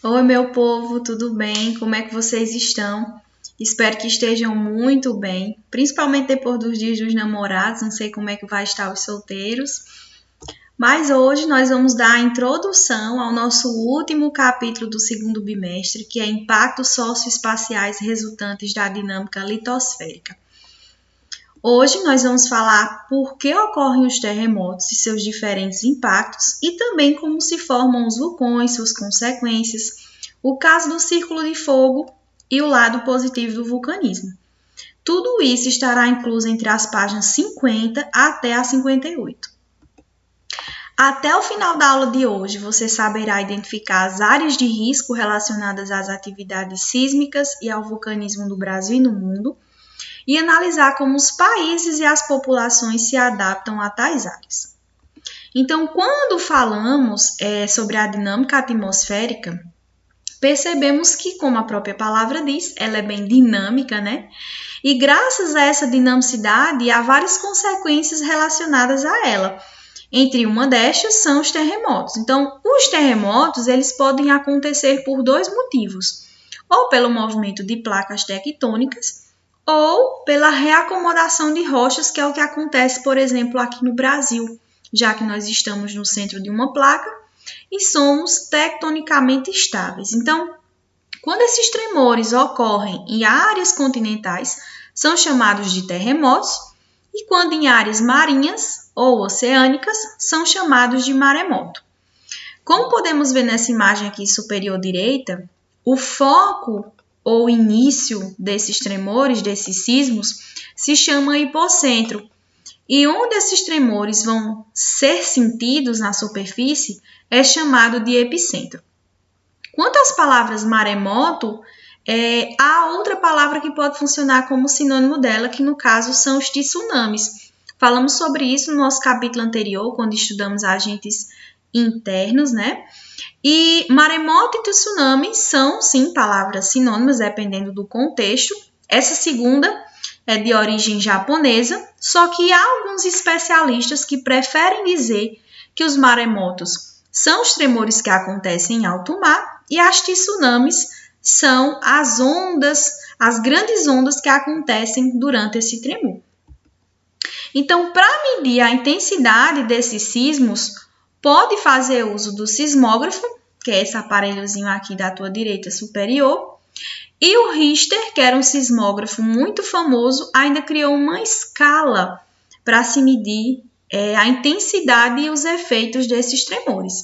Oi, meu povo, tudo bem? Como é que vocês estão? Espero que estejam muito bem, principalmente depois dos dias dos namorados, não sei como é que vai estar os solteiros. Mas hoje nós vamos dar a introdução ao nosso último capítulo do segundo bimestre, que é Impactos Socioespaciais Resultantes da Dinâmica Litosférica. Hoje nós vamos falar por que ocorrem os terremotos e seus diferentes impactos e também como se formam os vulcões, suas consequências, o caso do círculo de fogo e o lado positivo do vulcanismo. Tudo isso estará incluso entre as páginas 50 até a 58. Até o final da aula de hoje, você saberá identificar as áreas de risco relacionadas às atividades sísmicas e ao vulcanismo no Brasil e no mundo, e analisar como os países e as populações se adaptam a tais áreas. Então, quando falamos sobre a dinâmica atmosférica, percebemos que, como a própria palavra diz, ela é bem dinâmica, né? E graças a essa dinamicidade, há várias consequências relacionadas a ela. Entre uma destas são os terremotos. Então, os terremotos, eles podem acontecer por dois motivos. Ou pelo movimento de placas tectônicas, ou pela reacomodação de rochas, que é o que acontece, por exemplo, aqui no Brasil, já que nós estamos no centro de uma placa e somos tectonicamente estáveis. Então, quando esses tremores ocorrem em áreas continentais, são chamados de terremotos, e quando em áreas marinhas ou oceânicas, são chamados de maremoto. Como podemos ver nessa imagem aqui superior direita, o foco ou início desses tremores, desses sismos, se chama hipocentro. E onde esses tremores vão ser sentidos na superfície é chamado de epicentro. Quanto às palavras maremoto, há outra palavra que pode funcionar como sinônimo dela, que no caso são os tsunamis. Falamos sobre isso no nosso capítulo anterior, quando estudamos agentes internos, né? E maremoto e tsunami são, sim, palavras sinônimas, dependendo do contexto. Essa segunda é de origem japonesa, só que há alguns especialistas que preferem dizer que os maremotos são os tremores que acontecem em alto mar e as tsunamis são as ondas, as grandes ondas que acontecem durante esse tremor. Então, para medir a intensidade desses sismos, pode fazer uso do sismógrafo, que é esse aparelhozinho aqui da tua direita superior, e o Richter, que era um sismógrafo muito famoso, ainda criou uma escala para se medir a intensidade e os efeitos desses tremores.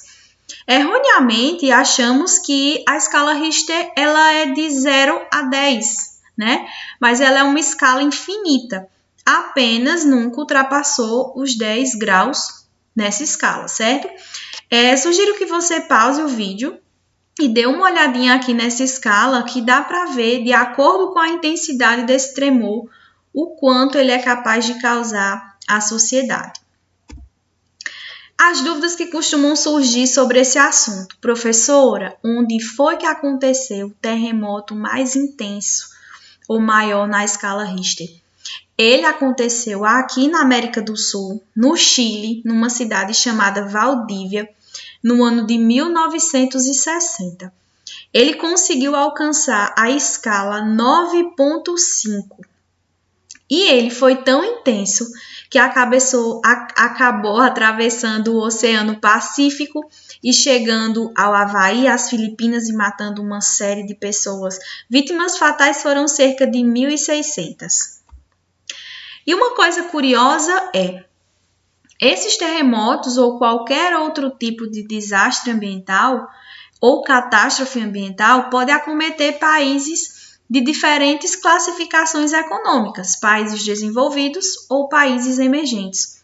Erroneamente, achamos que a escala Richter ela é de 0 a 10, né? Mas ela é uma escala infinita. Apenas nunca ultrapassou os 10 graus nessa escala, certo? Sugiro que você pause o vídeo e dê uma olhadinha aqui nessa escala que dá para ver, de acordo com a intensidade desse tremor, o quanto ele é capaz de causar à sociedade. As dúvidas que costumam surgir sobre esse assunto. Professora, onde foi que aconteceu o terremoto mais intenso ou maior na escala Richter? Ele aconteceu aqui na América do Sul, no Chile, numa cidade chamada Valdívia, no ano de 1960. Ele conseguiu alcançar a escala 9.5. E ele foi tão intenso que acabou atravessando o Oceano Pacífico e chegando ao Havaí, às Filipinas, e matando uma série de pessoas. Vítimas fatais foram cerca de 1.600. E uma coisa curiosa esses terremotos ou qualquer outro tipo de desastre ambiental ou catástrofe ambiental pode acometer países de diferentes classificações econômicas, países desenvolvidos ou países emergentes.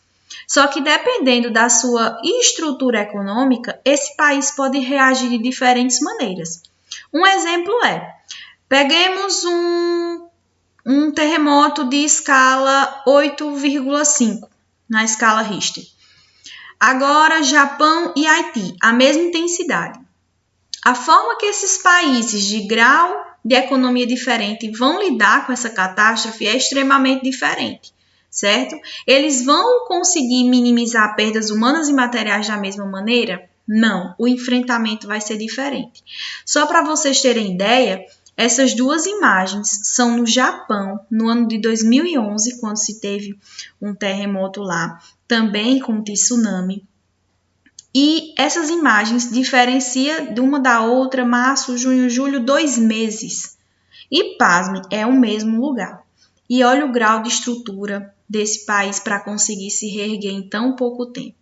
Só que dependendo da sua estrutura econômica, esse país pode reagir de diferentes maneiras. Um exemplo peguemos um terremoto de escala 8,5 na escala Richter. Agora, Japão e Haiti, a mesma intensidade. A forma que esses países de grau de economia diferente vão lidar com essa catástrofe é extremamente diferente, certo? Eles vão conseguir minimizar perdas humanas e materiais da mesma maneira? Não, o enfrentamento vai ser diferente. Só para vocês terem ideia, essas duas imagens são no Japão, no ano de 2011, quando se teve um terremoto lá, também com tsunami. E essas imagens diferenciam de uma da outra, março, junho, julho, 2 meses. E pasme, é o mesmo lugar. E olha o grau de estrutura desse país para conseguir se reerguer em tão pouco tempo.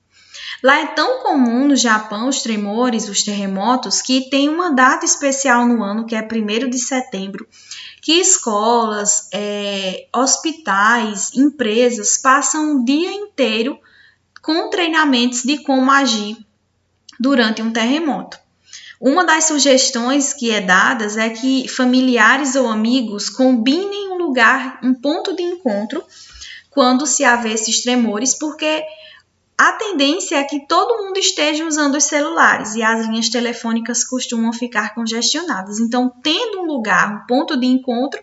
Lá é tão comum no Japão os tremores, os terremotos, que tem uma data especial no ano, que é 1º de setembro, que escolas, hospitais, empresas passam o dia inteiro com treinamentos de como agir durante um terremoto. Uma das sugestões que é dadas é que familiares ou amigos combinem um lugar, um ponto de encontro, quando se haver esses tremores, porque a tendência é que todo mundo esteja usando os celulares e as linhas telefônicas costumam ficar congestionadas. Então, tendo um lugar, um ponto de encontro,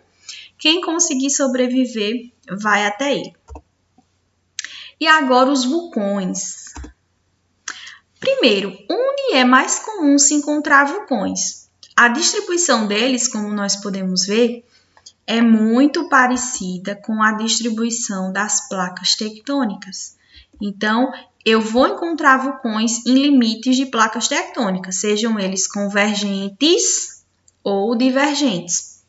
quem conseguir sobreviver vai até ele. E agora os vulcões. Primeiro, onde é mais comum se encontrar vulcões? A distribuição deles, como nós podemos ver, é muito parecida com a distribuição das placas tectônicas. Então, eu vou encontrar vulcões em limites de placas tectônicas, sejam eles convergentes ou divergentes.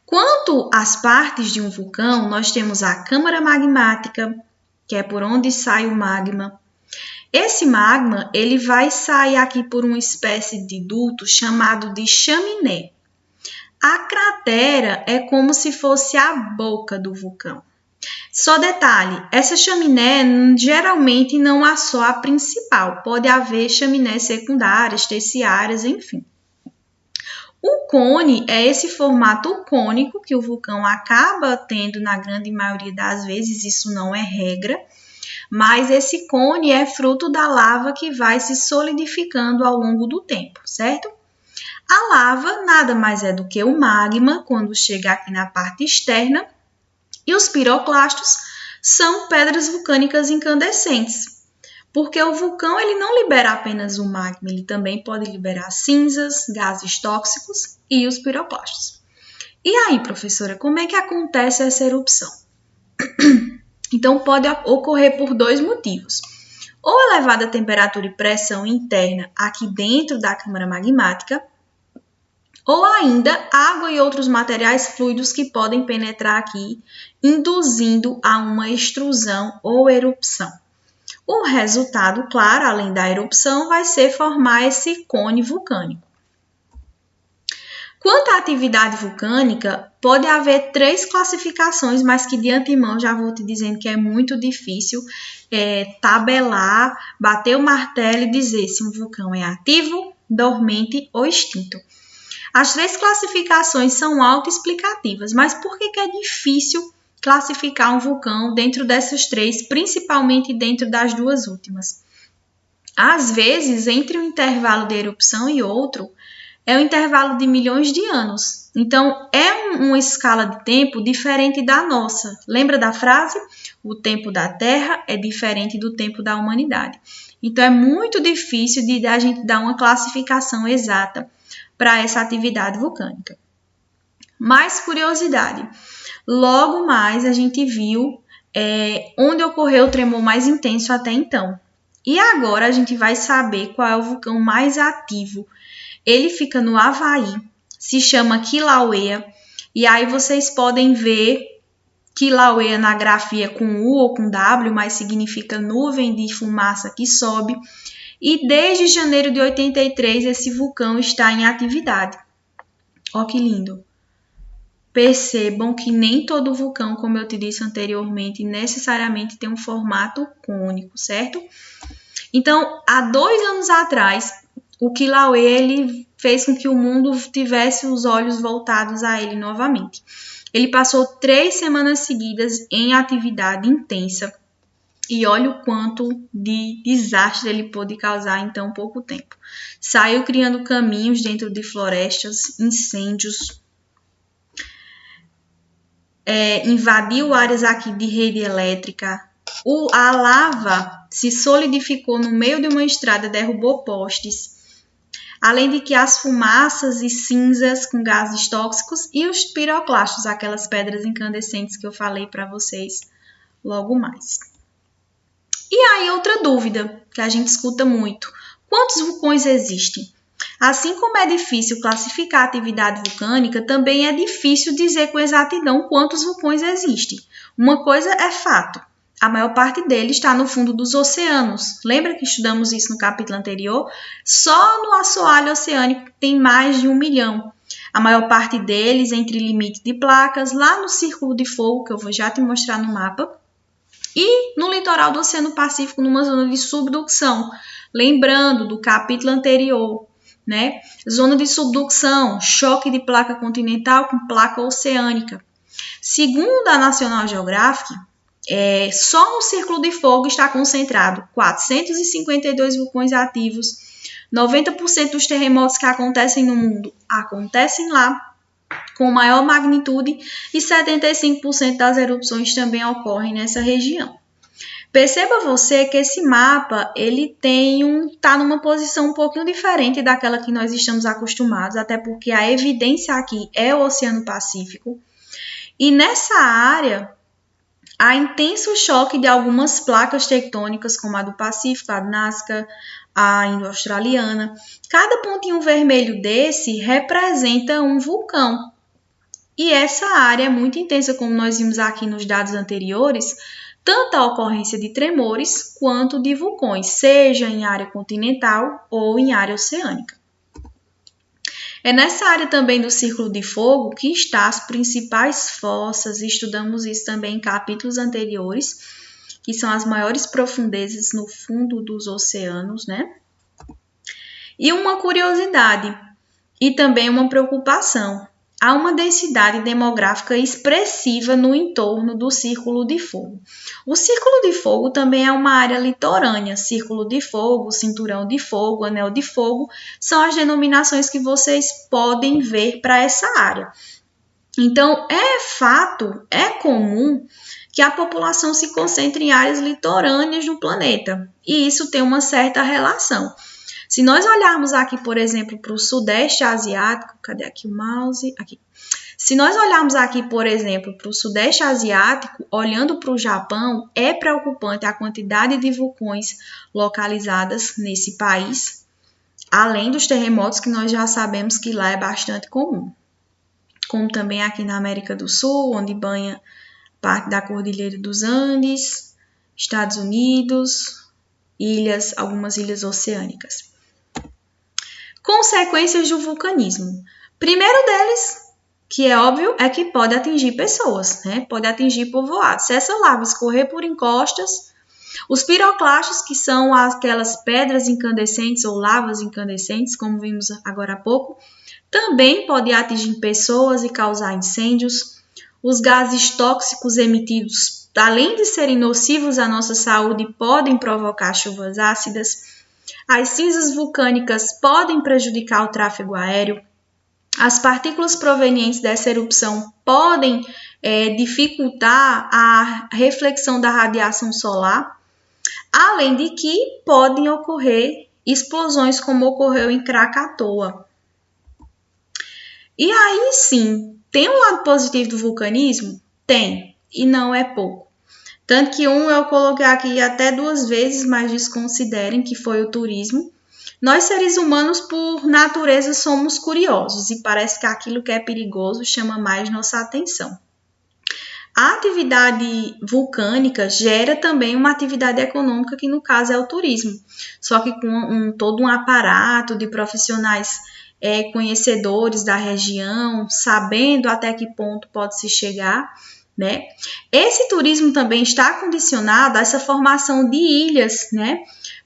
Quanto às partes de um vulcão, nós temos a câmara magmática, que é por onde sai o magma. Esse magma, ele vai sair aqui por uma espécie de duto chamado de chaminé. A cratera é como se fosse a boca do vulcão. Só detalhe, essa chaminé geralmente não há só a principal, pode haver chaminés secundárias, terciárias, enfim. O cone é esse formato cônico que o vulcão acaba tendo na grande maioria das vezes, isso não é regra, mas esse cone é fruto da lava que vai se solidificando ao longo do tempo, certo? A lava nada mais é do que o magma, quando chega aqui na parte externa, e os piroclastos são pedras vulcânicas incandescentes, porque o vulcão ele não libera apenas o magma, ele também pode liberar cinzas, gases tóxicos e os piroclastos. E aí, professora, como é que acontece essa erupção? Então, pode ocorrer por 2 motivos. Ou elevada temperatura e pressão interna aqui dentro da câmara magmática, ou ainda água e outros materiais fluidos que podem penetrar aqui, induzindo a uma extrusão ou erupção. O resultado, claro, além da erupção, vai ser formar esse cone vulcânico. Quanto à atividade vulcânica, pode haver 3 classificações, mas que de antemão já vou te dizendo que é muito difícil tabelar, bater o martelo e dizer se um vulcão é ativo, dormente ou extinto. As 3 classificações são autoexplicativas, mas por que é difícil classificar um vulcão dentro dessas 3, principalmente dentro das 2 últimas? Às vezes, entre um intervalo de erupção e outro, é um intervalo de milhões de anos. Então, é uma escala de tempo diferente da nossa. Lembra da frase? O tempo da Terra é diferente do tempo da humanidade. Então, é muito difícil de a gente dar uma classificação exata para essa atividade vulcânica. Mais curiosidade, logo mais a gente viu onde ocorreu o tremor mais intenso até então. E agora a gente vai saber qual é o vulcão mais ativo. Ele fica no Havaí, se chama Kilauea, e aí vocês podem ver Kilauea na grafia com U ou com W, mas significa nuvem de fumaça que sobe. E desde janeiro de 83, esse vulcão está em atividade. Ó que lindo! Percebam que nem todo vulcão, como eu te disse anteriormente, necessariamente tem um formato cônico, certo? Então, há 2 anos atrás, o Kilauea ele fez com que o mundo tivesse os olhos voltados a ele novamente. Ele passou 3 semanas seguidas em atividade intensa. E olha o quanto de desastre ele pôde causar em tão pouco tempo. Saiu criando caminhos dentro de florestas, incêndios, invadiu áreas aqui de rede elétrica, a lava se solidificou no meio de uma estrada, derrubou postes. Além de que as fumaças e cinzas com gases tóxicos e os piroclastos, aquelas pedras incandescentes que eu falei para vocês logo mais. E aí outra dúvida que a gente escuta muito: quantos vulcões existem? Assim como é difícil classificar a atividade vulcânica, também é difícil dizer com exatidão quantos vulcões existem. Uma coisa é fato: a maior parte deles está no fundo dos oceanos. Lembra que estudamos isso no capítulo anterior? Só no assoalho oceânico tem mais de 1 milhão. A maior parte deles entre limite de placas, lá no Círculo de Fogo, que eu vou já te mostrar no mapa, e no litoral do Oceano Pacífico, numa zona de subducção. Lembrando do capítulo anterior, né? Zona de subducção, choque de placa continental com placa oceânica. Segundo a National Geographic, só no Círculo de Fogo está concentrado 452 vulcões ativos, 90% dos terremotos que acontecem no mundo acontecem lá, com maior magnitude, e 75% das erupções também ocorrem nessa região. Perceba você que esse mapa ele está numa posição um pouquinho diferente daquela que nós estamos acostumados, até porque a evidência aqui é o Oceano Pacífico. E nessa área, há intenso choque de algumas placas tectônicas, como a do Pacífico, a Nazca, a Indo-Australiana. Cada pontinho vermelho desse representa um vulcão. E essa área é muito intensa, como nós vimos aqui nos dados anteriores, tanto a ocorrência de tremores quanto de vulcões, seja em área continental ou em área oceânica. É nessa área também do Círculo de Fogo que estão as principais fossas, estudamos isso também em capítulos anteriores, que são as maiores profundezas no fundo dos oceanos, né? E uma curiosidade e também uma preocupação: há uma densidade demográfica expressiva no entorno do Círculo de Fogo. O Círculo de Fogo também é uma área litorânea. Círculo de Fogo, Cinturão de Fogo, Anel de Fogo são as denominações que vocês podem ver para essa área. Então, é comum que a população se concentre em áreas litorâneas do planeta, e isso tem uma certa relação. Se nós olharmos aqui, por exemplo, para o Sudeste Asiático, cadê aqui o mouse? Aqui. Se nós olharmos aqui, por exemplo, para o Sudeste Asiático, olhando para o Japão, é preocupante a quantidade de vulcões localizadas nesse país, além dos terremotos que nós já sabemos que lá é bastante comum. Como também aqui na América do Sul, onde banha parte da Cordilheira dos Andes, Estados Unidos, algumas ilhas oceânicas. Consequências do vulcanismo. Primeiro deles, que é óbvio, é que pode atingir pessoas, né? Pode atingir povoados. Se essa lava escorrer por encostas, os piroclastos, que são aquelas pedras incandescentes ou lavas incandescentes, como vimos agora há pouco, também podem atingir pessoas e causar incêndios. Os gases tóxicos emitidos, além de serem nocivos à nossa saúde, podem provocar chuvas ácidas. As cinzas vulcânicas podem prejudicar o tráfego aéreo. As partículas provenientes dessa erupção podem dificultar a reflexão da radiação solar, além de que podem ocorrer explosões como ocorreu em Krakatoa. E aí sim, tem um lado positivo do vulcanismo? Tem, e não é pouco. Tanto que eu coloquei aqui até 2 vezes, mas desconsiderem, que foi o turismo. Nós, seres humanos, por natureza, somos curiosos e parece que aquilo que é perigoso chama mais nossa atenção. A atividade vulcânica gera também uma atividade econômica, que no caso é o turismo, só que com todo um aparato de profissionais conhecedores da região, sabendo até que ponto pode se chegar, né? Esse turismo também está condicionado a essa formação de ilhas, né?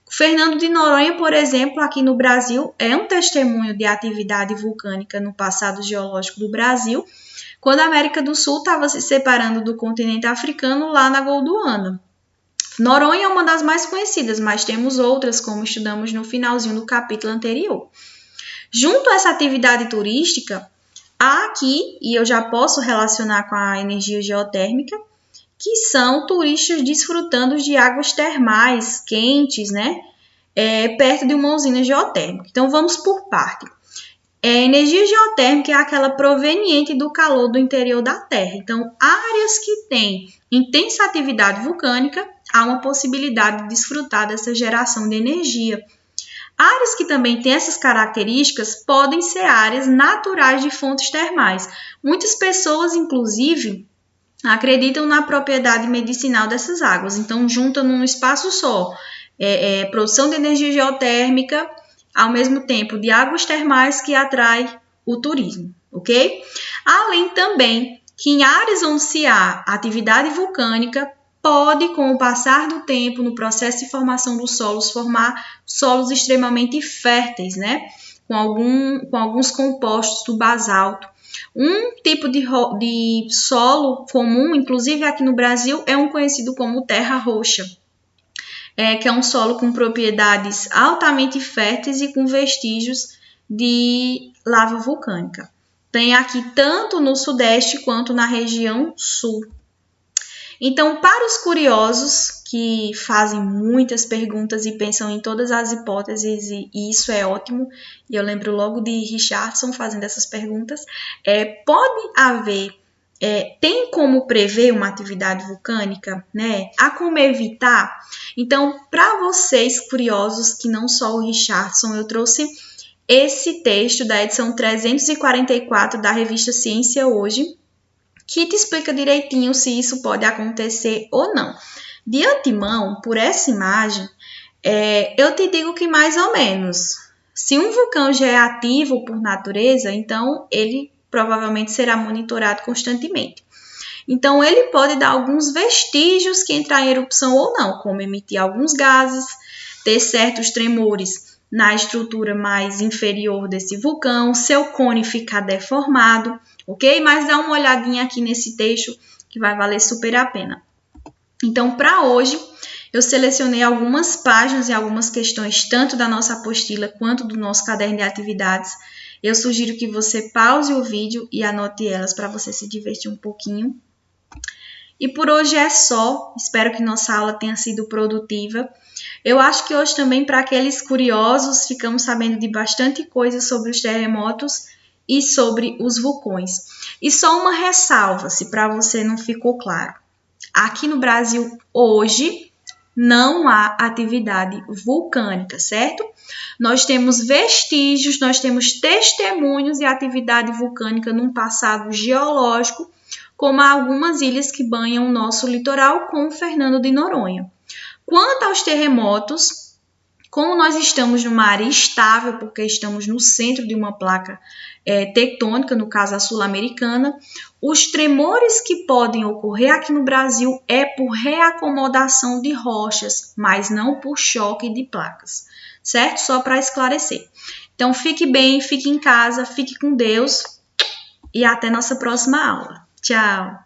Fernando de Noronha, por exemplo, aqui no Brasil, é um testemunho de atividade vulcânica no passado geológico do Brasil, quando a América do Sul estava se separando do continente africano lá na Gondwana. Noronha é uma das mais conhecidas, mas temos outras, como estudamos no finalzinho do capítulo anterior. Junto a essa atividade turística, há aqui, e eu já posso relacionar com a energia geotérmica, que são turistas desfrutando de águas termais quentes, né? Perto de uma usina geotérmica. Então, vamos por parte. Energia geotérmica é aquela proveniente do calor do interior da Terra. Então, áreas que têm intensa atividade vulcânica, há uma possibilidade de desfrutar dessa geração de energia. Áreas que também têm essas características podem ser áreas naturais de fontes termais. Muitas pessoas, inclusive, acreditam na propriedade medicinal dessas águas. Então, juntam num espaço só produção de energia geotérmica, ao mesmo tempo de águas termais que atrai o turismo, ok? Além também que em áreas onde se há atividade vulcânica, pode, com o passar do tempo, no processo de formação dos solos, formar solos extremamente férteis, né? Com alguns compostos do basalto. Um tipo de solo comum, inclusive aqui no Brasil, é um conhecido como terra roxa, que é um solo com propriedades altamente férteis e com vestígios de lava vulcânica. Tem aqui tanto no sudeste quanto na região sul. Então, para os curiosos que fazem muitas perguntas e pensam em todas as hipóteses, e isso é ótimo, e eu lembro logo de Richardson fazendo essas perguntas, pode haver, tem como prever uma atividade vulcânica, né? Há como evitar? Então, para vocês curiosos, que não só o Richardson, eu trouxe esse texto da edição 344 da revista Ciência Hoje, que te explica direitinho se isso pode acontecer ou não. De antemão, por essa imagem, eu te digo que mais ou menos. Se um vulcão já é ativo por natureza, então ele provavelmente será monitorado constantemente. Então, ele pode dar alguns vestígios que entrar em erupção ou não, como emitir alguns gases, ter certos tremores na estrutura mais inferior desse vulcão, seu cone ficar deformado, ok? Mas dá uma olhadinha aqui nesse texto que vai valer super a pena. Então, para hoje, eu selecionei algumas páginas e algumas questões, tanto da nossa apostila quanto do nosso caderno de atividades. Eu sugiro que você pause o vídeo e anote elas para você se divertir um pouquinho. E por hoje é só. Espero que nossa aula tenha sido produtiva. Eu acho que hoje também, para aqueles curiosos, ficamos sabendo de bastante coisa sobre os terremotos e sobre os vulcões. E só uma ressalva, se para você não ficou claro. Aqui no Brasil, hoje, não há atividade vulcânica, certo? Nós temos vestígios, nós temos testemunhos de atividade vulcânica num passado geológico, como algumas ilhas que banham o nosso litoral, como Fernando de Noronha. Quanto aos terremotos, como nós estamos numa área estável, porque estamos no centro de uma placa tectônica, no caso a sul-americana, os tremores que podem ocorrer aqui no Brasil é por reacomodação de rochas, mas não por choque de placas, certo? Só para esclarecer. Então, fique bem, fique em casa, fique com Deus e até nossa próxima aula. Tchau!